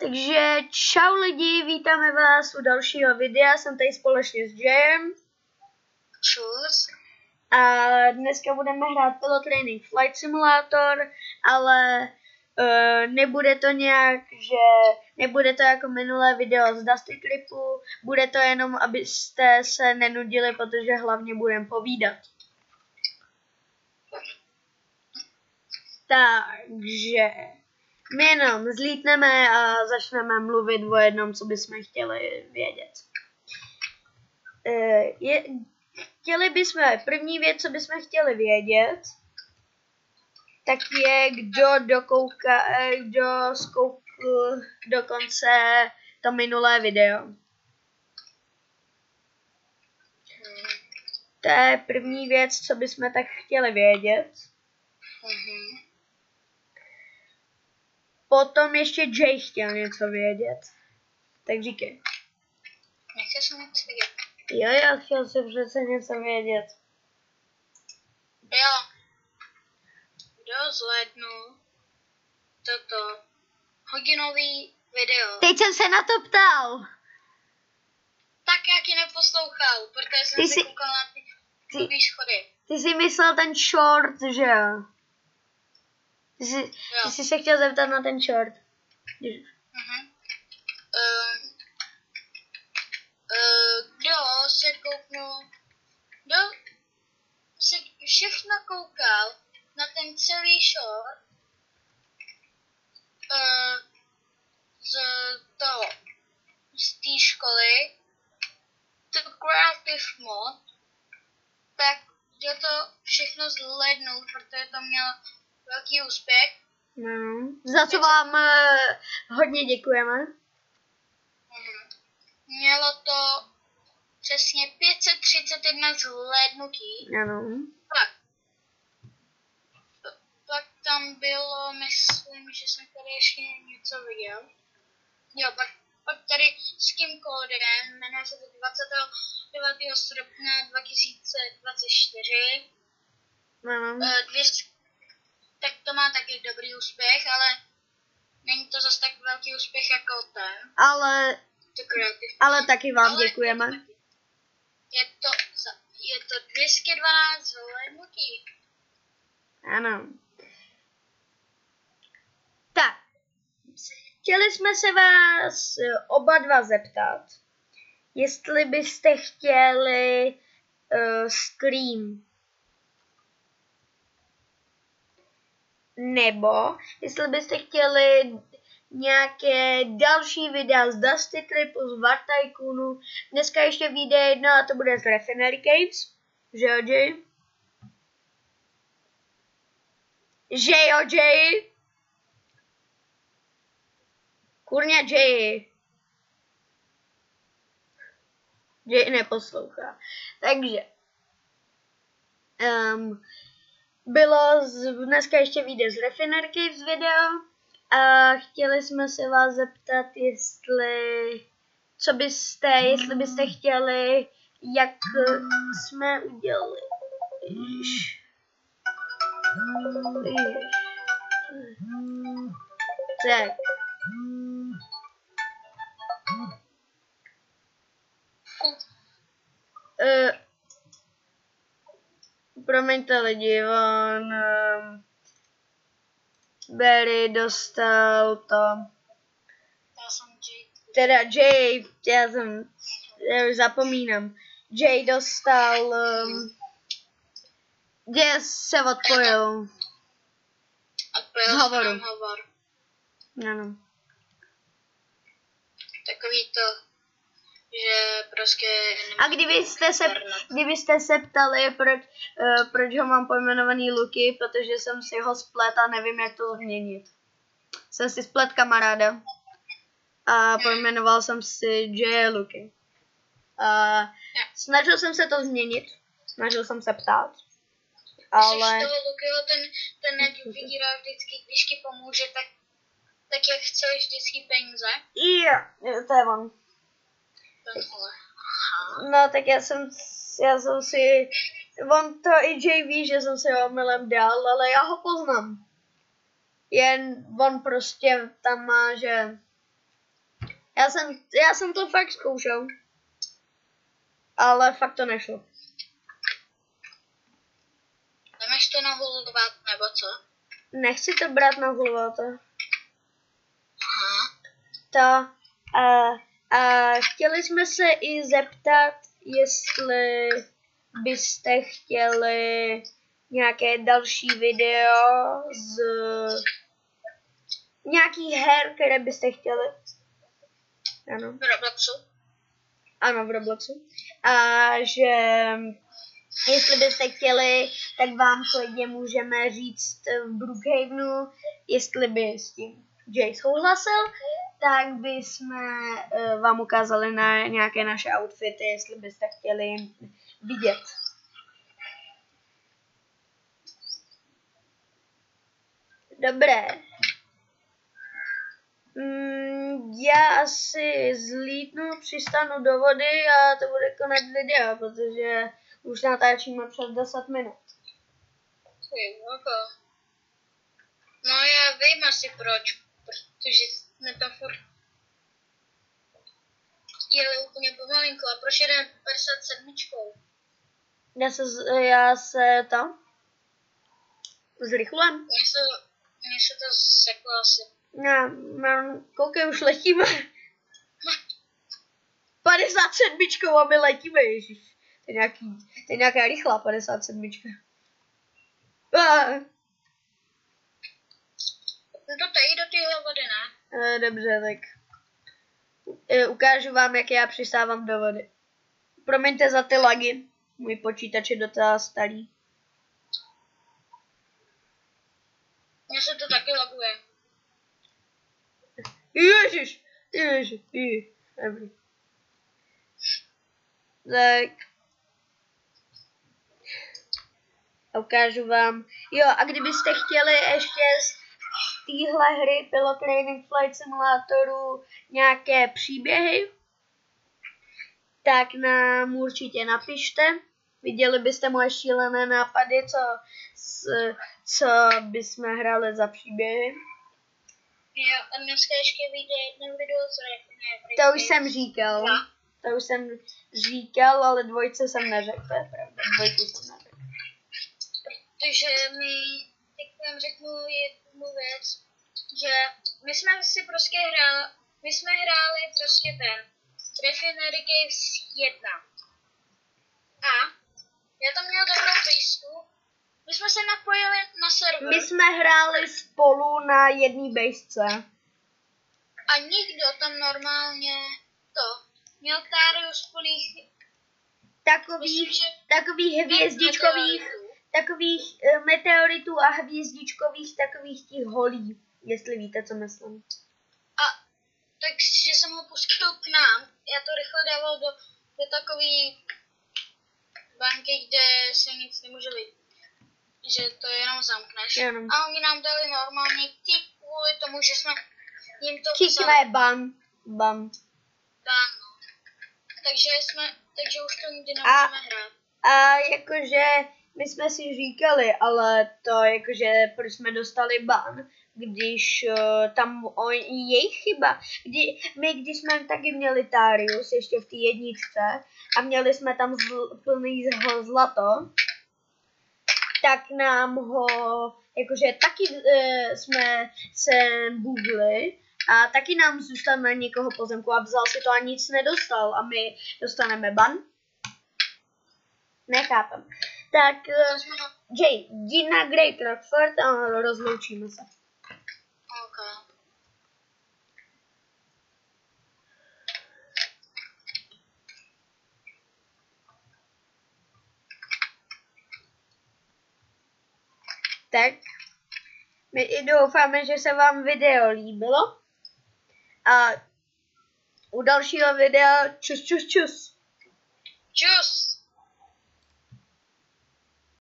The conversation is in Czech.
Takže čau lidi, vítáme vás u dalšího videa, jsem tady společně s Jayem. Čus. A dneska budeme hrát Pilot Training Flight Simulator, ale nebude to nějak, že nebude to jako minulé video z Dusty Tripu, bude to jenom, abyste se nenudili, protože hlavně budeme povídat. Takže my jenom zlítneme a začneme mluvit o jednom, co bychom chtěli vědět. První věc, co bychom chtěli vědět, tak je, kdo zkoukl dokonce to minulé video. To je první věc, co bychom tak chtěli vědět. Potom ještě Jay chtěl něco vědět. Tak říkej. Nechtěl jsem něco vědět. Jo, já chtěl si přece něco vědět. Jo. Kdo zhlédnul toto hodinový video? Teď jsem se na to ptal. Tak já ti neposlouchal, protože jsem se koukal na ty schody. Ty jsi myslel ten short, že jo? Ty jsi se chtěl zeptat na ten short. Kdo se kouknul, kdo se všechno koukal na ten celý short z té školy, to Creative Mod, tak kdo to všechno zhlédnul, protože to mělo velký úspěch. Za co vám hodně děkujeme. Mělo to přesně 531 zhlédnutí. Ano. Pak tam bylo, myslím, že jsem tady ještě něco viděl. Jo, pak tady s tím kódem, jmenuje se to 29. srpna 2024. Ano. Tak to má taky dobrý úspěch, ale není to zase tak velký úspěch jako ten. Ale taky vám děkujeme. Je to 212 zhlédnutí. Ano. Tak. Chtěli jsme se vás oba dva zeptat, jestli byste chtěli stream. Nebo jestli byste chtěli nějaké další videa z Dusty Tripu, z War Tycoonu. Dneska ještě vyjde jedno a to bude z Refinery Caves. Že jo, Jay? Že jo, Jay? Kurňa, Jay. Jay neposlouchá. Takže. Dneska ještě vyjde z Refinery Caves video. A chtěli jsme se vás zeptat, jestli byste chtěli, jak jsme udělali. Tak. Promiňte lidi, Barry dostal to. Já jsem Jay. Teda Jay, já už zapomínám. Jay dostal, kde se odpojil z hovoru. Ano. Takový to, že prostě... A kdybyste se ptali, proč ho mám pojmenovaný Luky, protože jsem si ho splet a nevím, jak to změnit. Jsem si splet kamaráda a pojmenoval jsem si Jay Luky. Snažil jsem se to změnit, snažil jsem se ptát, ale... Když toho Lukyho ten vydírá vždycky, když ti pomůže, tak jak chceš vždycky peníze. To je on. No tak já jsem si, on to i Jay ví, že jsem si ho omylem dal, ale já ho poznám. Jen on prostě tam má, že Já jsem to fakt zkoušel. Ale fakt to nešlo. Nemáš to nahulovat, nebo co? Nechci to brát na hulváta. Aha. Chtěli jsme se i zeptat, jestli byste chtěli nějaké další video z nějakých her, které byste chtěli. Ano. V Robloxu? Ano, v Robloxu. A že jestli byste chtěli, tak vám klidně můžeme říct v Brookhavenu, jestli by s tím Jay souhlasil, tak bychom vám ukázali na nějaké naše outfity, jestli byste chtěli vidět. Dobré. Já asi zlítnu, přistanu do vody a to bude konec videa, protože už natáčíme přes 10 minut. No já vím asi proč, protože jsme tam furt jeli úplně pomalinku a proč jedeme 57. Já se tam zrychlem. Mně se to seklo asi. Koukej, už letíme. 57 a my letíme, ježiš. To je nějaká rychlá 57. No to tady do téhle vody, ne? Dobře, tak ukážu vám, jak já přistávám do vody. Promiňte za ty lagy. Můj počítač je docela starý. Mně se to taky laguje. Ježiš. Dobrý. Tak. Ukážu vám. Jo, a kdybyste chtěli ještě z téhle hry Pilot Training Flight Simulatoru nějaké příběhy, tak nám určitě napište. Viděli byste moje šílené nápady, co bychom hráli za příběhy. Jo, a dneska ještě vyjde jedno video, co je. To už jsem říkal. No. To už jsem říkal, ale dvojce jsem neřekl, to je pravda. Dvojku jsem neřekl. Protože teď vám řeknu jednu věc, že my jsme hráli prostě ten Refinery Games 1. A já tam měl dobrou fejsku. My jsme se napojili na server. My jsme hráli spolu na jedné bejsce. A nikdo tam normálně měl Tarius plných takových hvězdičkových, takových meteoritů a hvězdičkových takových těch holí, jestli víte, co myslím. A takže jsem ho pustil k nám. Já to rychle dával do takové banky, kde se nic nemůže vidět. Že to jenom zamkneš. Jenom. A oni nám dali normálně kick kvůli tomu, že jsme jim to vzali. Ban. No. Takže už to nikdy nebudeme hrát. A jakože my jsme si říkali, ale to jakože proč jsme dostali ban, když tam jejich chyba. Když jsme taky měli Tarius ještě v té jedničce a měli jsme tam plný zlato, tak nám ho, jakože taky jsme se bugli a taky nám zůstal na někoho pozemku a vzal si to a nic nedostal a my dostaneme ban. Nechápem. Tak, Jay, jdi na Great Rockford a rozloučíme se. Okay. Tak, my i doufáme, že se vám video líbilo. A u dalšího videa čus. Čus.